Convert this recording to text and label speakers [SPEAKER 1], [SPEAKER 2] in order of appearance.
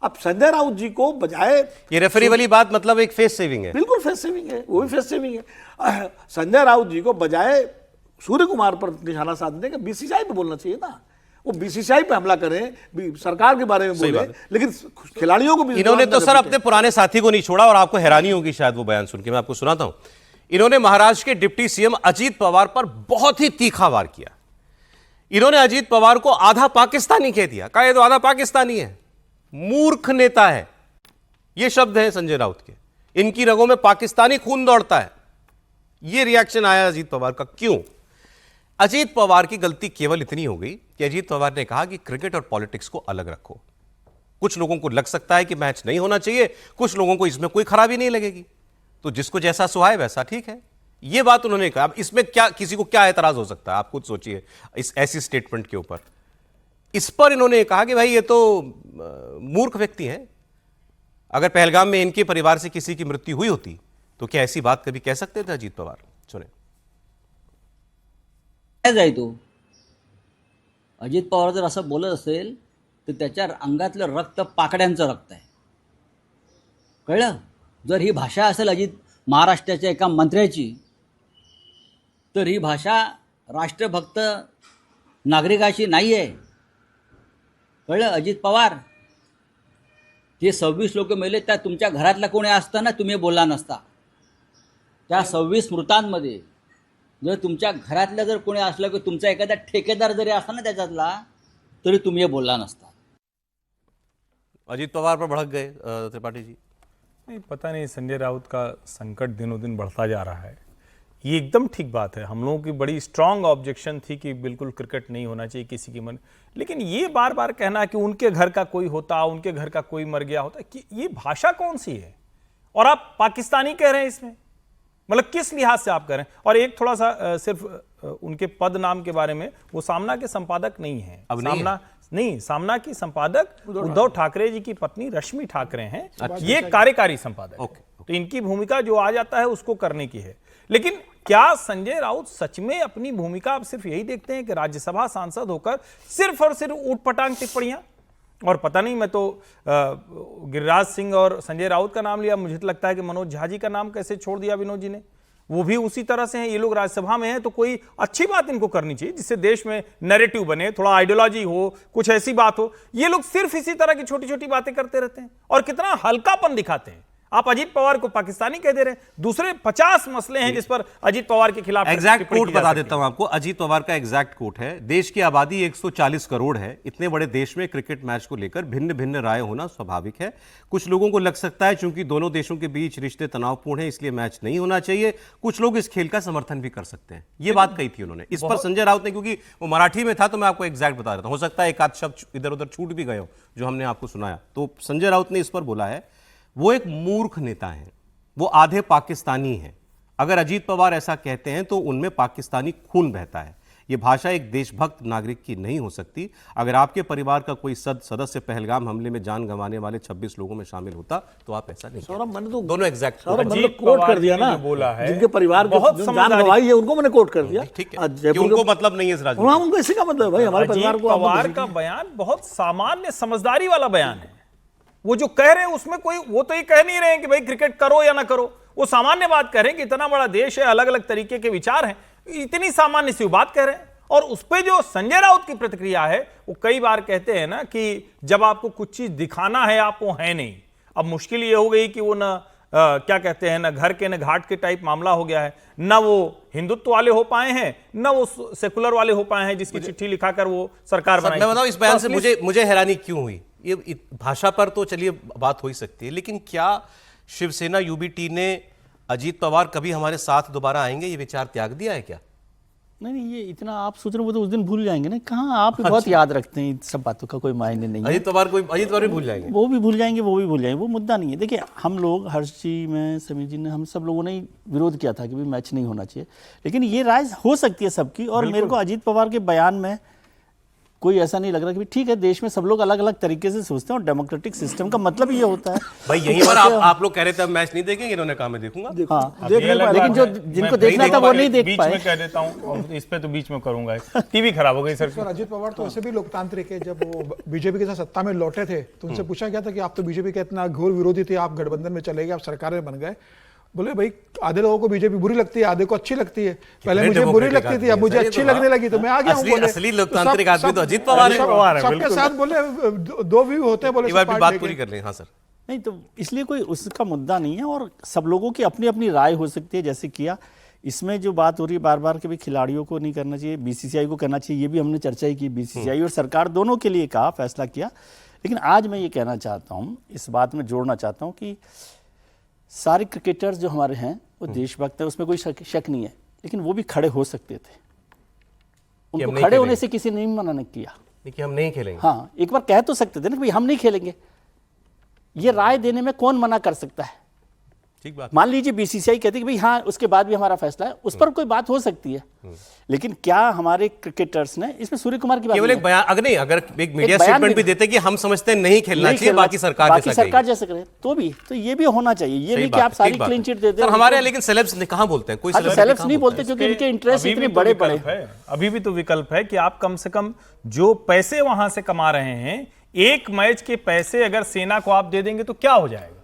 [SPEAKER 1] अब संजय राउत जी को बजाय,
[SPEAKER 2] ये रेफरी वाली बात मतलब एक फेस सेविंग है,
[SPEAKER 1] बिल्कुल फेस सेविंग है, वो भी फेस सेविंग है। संजय राउत जी को बजाय सूर्य कुमार पर निशाना साधने का बीसीसीआई पे बोलना चाहिए ना। वो बीसीसीआई पे हमला करें, सरकार के बारे में बोले, लेकिन खिलाड़ियों को भी
[SPEAKER 2] इन्होंने तो सर अपने पुराने साथी को नहीं छोड़ा। और आपको हैरानी होगी शायद वो बयान सुन के, मैं आपको सुनाता हूं। इन्होंने महाराष्ट्र के डिप्टी सीएम अजीत पवार पर बहुत ही तीखा वार किया। इन्होंने अजीत पवार को आधा पाकिस्तानी कह दिया, कहा ये तो आधा पाकिस्तानी है, मूर्ख नेता है। ये शब्द है संजय राउत के, इनकी रगों में पाकिस्तानी खून दौड़ता है। ये रिएक्शन आया अजीत पवार का। क्यों? अजीत पवार की गलती केवल इतनी हो गई कि अजीत पवार ने कहा कि क्रिकेट और पॉलिटिक्स को अलग रखो। कुछ लोगों को लग सकता है कि मैच नहीं होना चाहिए, कुछ लोगों को इसमें कोई खराबी नहीं लगेगी, तो जिसको जैसा सुहाए वैसा ठीक है। यह बात उन्होंने कहा। अब इसमें क्या, किसी को क्या एतराज हो सकता है? आप खुद सोचिए इस ऐसी स्टेटमेंट के ऊपर। इस पर इन्होंने कहा कि भाई ये तो मूर्ख व्यक्ति हैं। अगर पहलगाम में इनके परिवार से किसी की मृत्यु हुई होती तो क्या ऐसी बात कभी कह सकते थे अजीत पवार? सुने।
[SPEAKER 3] जाय तो अजित पवार जर असं बोलत असेल तर त्याच्या अंगातलं रक्त पाकड्यांचं रक्त आहे, कळलं? जर ही भाषा असेल अजित महाराष्ट्राच्या एका मंत्र्याची, तर ही भाषा राष्ट्रभक्त नागरिकाची नाही आहे, कळलं? अजित पवार, जे 26 लोक मेले त्या तुमच्या घरातला कोणी असताना तुम्ही बोलला नसता। त्या 26 मृतांमध्ये जर तुमच्या घरातल्या जर कोणी असलं की तुमचा एखादा ठेकेदार जरी असता ना त्याच्यातला, तरी तुम्ही बोलला नसता।
[SPEAKER 2] अजीत पवार पर भड़क गए त्रिपाठी जी।
[SPEAKER 4] नहीं, पता नहीं, संजय राउत का संकट दिनों दिन बढ़ता जा रहा है। ये एकदम ठीक बात है। हम लोगों की बड़ी स्ट्रांग ऑब्जेक्शन थी कि बिल्कुल क्रिकेट नहीं होना चाहिए किसी की मन, लेकिन ये बार बार कहना कि उनके घर का कोई होता, उनके घर का कोई मर गया होता, कि ये भाषा कौन सी है? और आप पाकिस्तानी कह रहे हैं इसमें, मतलब किस लिहाज से आप कह रहे हैं? और एक थोड़ा सा सिर्फ उनके पद नाम के बारे में, वो सामना के संपादक नहीं है।
[SPEAKER 2] अब
[SPEAKER 4] नहीं, सामना की संपादक उद्धव ठाकरे जी की पत्नी रश्मि ठाकरे हैं। ये कार्यकारी संपादक। तो इनकी भूमिका जो आ जाता है उसको करने की है। लेकिन क्या संजय राउत सच में अपनी भूमिका आप सिर्फ यही देखते हैं कि राज्यसभा सांसद होकर सिर्फ और सिर्फ ऊटपटांग टिप्पणियां? और पता नहीं, मैं तो गिरिराज सिंह और संजय राउत का नाम लिया, मुझे तो लगता है कि मनोज झा जी का नाम कैसे छोड़ दिया विनोद जी ने, वो भी उसी तरह से हैं। ये लोग राज्यसभा में हैं तो कोई अच्छी बात इनको करनी चाहिए जिससे देश में नैरेटिव बने, थोड़ा आइडियोलॉजी हो, कुछ ऐसी बात हो। ये लोग सिर्फ इसी तरह की छोटी छोटी बातें करते रहते हैं और कितना हल्कापन दिखाते हैं। आप अजीत पवार को पाकिस्तानी कह दे रहे हैं, दूसरे 50 मसले हैं जिस पर अजीत पवार के खिलाफ
[SPEAKER 2] एग्जैक्ट कोट बता देता हूं आपको। अजीत पवार का एग्जैक्ट कोट है, देश की आबादी 140 करोड़ है। इतने बड़े देश में क्रिकेट मैच को लेकर भिन्न भिन्न राय होना स्वाभाविक है। कुछ लोगों को लग सकता है चूंकि दोनों देशों के बीच रिश्ते तनावपूर्ण है इसलिए मैच नहीं होना चाहिए। कुछ लोग इस खेल का समर्थन भी कर सकते हैं। ये बात कही थी उन्होंने। इस पर संजय राउत ने, क्योंकि वो मराठी में था तो मैं आपको एग्जैक्ट बता देता हूं, हो सकता है एक आध शब्द इधर उधर छूट भी गए हो जो हमने आपको सुनाया। तो संजय राउत ने इस पर बोला है वो एक मूर्ख नेता है, वो आधे पाकिस्तानी हैं। अगर अजीत पवार ऐसा कहते हैं तो उनमें पाकिस्तानी खून बहता है। यह भाषा एक देशभक्त नागरिक की नहीं हो सकती। अगर आपके परिवार का कोई सदस्य पहलगाम हमले में जान गंवाने वाले 26 लोगों में शामिल होता तो आप ऐसा नहीं।
[SPEAKER 1] सौरभ, मैंने तो
[SPEAKER 2] दोनों एग्जैक्ट
[SPEAKER 1] कोट कर दिया ना,
[SPEAKER 4] बोला है
[SPEAKER 1] जिनके परिवार
[SPEAKER 4] बहुत
[SPEAKER 1] जान गंवाई है उनको मैंने कोट कर दिया।
[SPEAKER 2] ठीक है, कि उनको मतलब नहीं है इस राजनीति।
[SPEAKER 1] उनको इसी का मतलब भाई, हमारे परिवार को।
[SPEAKER 4] पवार का बयान बहुत सामान्य समझदारी वाला बयान है। वो जो कह रहे हैं उसमें कोई, वो तो ये कह नहीं रहे हैं कि भाई क्रिकेट करो या ना करो, वो सामान्य बात कह रहे हैं कि इतना बड़ा देश है, अलग अलग तरीके के विचार हैं, इतनी सामान्य सी बात कह रहे हैं। और उस पे जो संजय राउत की प्रतिक्रिया है, वो कई बार कहते हैं ना कि जब आपको कुछ चीज दिखाना है आप वो है नहीं। अब मुश्किल ये हो गई कि वो ना क्या कहते हैं, ना घर के न घाट के टाइप मामला हो गया है, ना वो हिंदुत्व वाले हो पाए हैं, ना वो सेकुलर वाले हो पाए हैं जिसकी चिट्ठी लिखाकर वो सरकार बनाई।
[SPEAKER 2] मैं बताऊं इस बयान से मुझे हैरानी क्यों हुई। ये भाषा पर तो चलिए बात हो ही सकती है, लेकिन क्या शिवसेना यूबीटी ने अजीत पवार कभी हमारे साथ दोबारा आएंगे ये विचार त्याग दिया है क्या?
[SPEAKER 5] नहीं, ये इतना आप सोच रहे हो, वो तो उस दिन भूल जाएंगे ना। कहाँ आप बहुत याद रखते हैं, इन सब बातों का कोई मायने नहीं है।
[SPEAKER 2] अजीत पवार भी भूल जाएंगे,
[SPEAKER 5] वो भी भूल जाएंगे, वो भी भूल जाएंगे, वो मुद्दा नहीं है। देखिए, हम लोग हर्ष जी में, समीर जी ने, हम सब लोगों ने विरोध किया था कि भाई मैच नहीं होना चाहिए, लेकिन ये राय हो सकती है सबकी। और मेरे को अजीत पवार के बयान में कोई ऐसा नहीं लग रहा कि ठीक है, देश में सब लोग अलग अलग तरीके से सोचते हैं और डेमोक्रेटिक सिस्टम का मतलब ये होता है।
[SPEAKER 2] भाई यहीं पर आप लोग कह रहे थे मैच नहीं देखेंगे, इन्होंने कहा मैं देखूंगा।
[SPEAKER 5] हाँ,
[SPEAKER 1] देख नहीं पाए।
[SPEAKER 5] लेकिन जो जिनको देखना था वो नहीं देख
[SPEAKER 4] बीच
[SPEAKER 5] पाए।
[SPEAKER 4] में कह देता हूँ और इस पे तो बीच में करूंगा, टीवी खराब हो गई सर।
[SPEAKER 6] सर अजीत पवार तो वैसे भी लोकतांत्रिक है। जब वो बीजेपी के साथ सत्ता में लौटे थे तो उनसे पूछा गया था कि आप तो बीजेपी के इतना घोर विरोधी थे, आप गठबंधन में चले गए, आप सरकार में बन गए। बोले भाई आधे लोगों को बीजेपी बुरी लगती है, आधे को अच्छी लगती है। पहले मुझे बुरी लगती थी, अब मुझे अच्छी लगने लगी तो मैं आ गया हूं।
[SPEAKER 2] असली लोकतांत्रिक आदमी तो अजीत पवार है।
[SPEAKER 6] सबके साथ बोले दो व्यू होते हैं, बोले
[SPEAKER 2] ये बात पूरी कर लें। हाँ सर,
[SPEAKER 5] नहीं तो इसलिए कोई उसका मुद्दा नहीं है और सब लोगों की अपनी अपनी राय हो सकती है। जैसे किया इसमें जो बात हो रही है बार बार कि भाई खिलाड़ियों को नहीं करना चाहिए, बीसीसीआई को करना चाहिए, ये भी हमने चर्चा ही की। बीसीसीआई और सरकार दोनों के लिए कहा, फैसला किया। लेकिन आज मैं ये कहना चाहता हूँ, इस बात में जोड़ना चाहता हूँ कि सारे क्रिकेटर्स जो हमारे हैं वो देशभक्त है, उसमें कोई शक नहीं है। लेकिन वो भी खड़े हो सकते थे, उनको खड़े होने से किसी ने मना नहीं किया
[SPEAKER 2] कि हम नहीं खेलेंगे।
[SPEAKER 5] हाँ, एक बार कह तो सकते थे ना कि भाई हम नहीं खेलेंगे। ये राय देने में कौन मना कर सकता है?
[SPEAKER 2] ठीक बात।
[SPEAKER 5] मान लीजिए बीसीसीआई कहती है कि भाई हाँ उसके बाद भी हमारा फैसला है, उस पर कोई बात हो सकती है। लेकिन क्या हमारे क्रिकेटर्स ने, इसमें सूर्य कुमार की बात
[SPEAKER 2] केवल एक बयान, अगर नहीं, अगर एक मीडिया स्टेटमेंट भी देते कि हम समझते हैं नहीं खेलना चाहिए, बाकी सरकार
[SPEAKER 5] जैसे करे तो ये भी होना चाहिए। ये नहीं कि आप सारी क्लीन चिट दे दें।
[SPEAKER 2] हमारे लेकिन सेलेब्स ने कहां बोलते हैं, कोई
[SPEAKER 5] सेलेब्स नहीं बोलते क्योंकि इनके इंटरेस्ट इतने बड़े बड़े हैं।
[SPEAKER 4] अभी भी तो विकल्प है कि आप कम से कम जो पैसे वहां से कमा रहे हैं, एक मैच के पैसे अगर सेना को आप दे देंगे तो क्या हो जाएगा?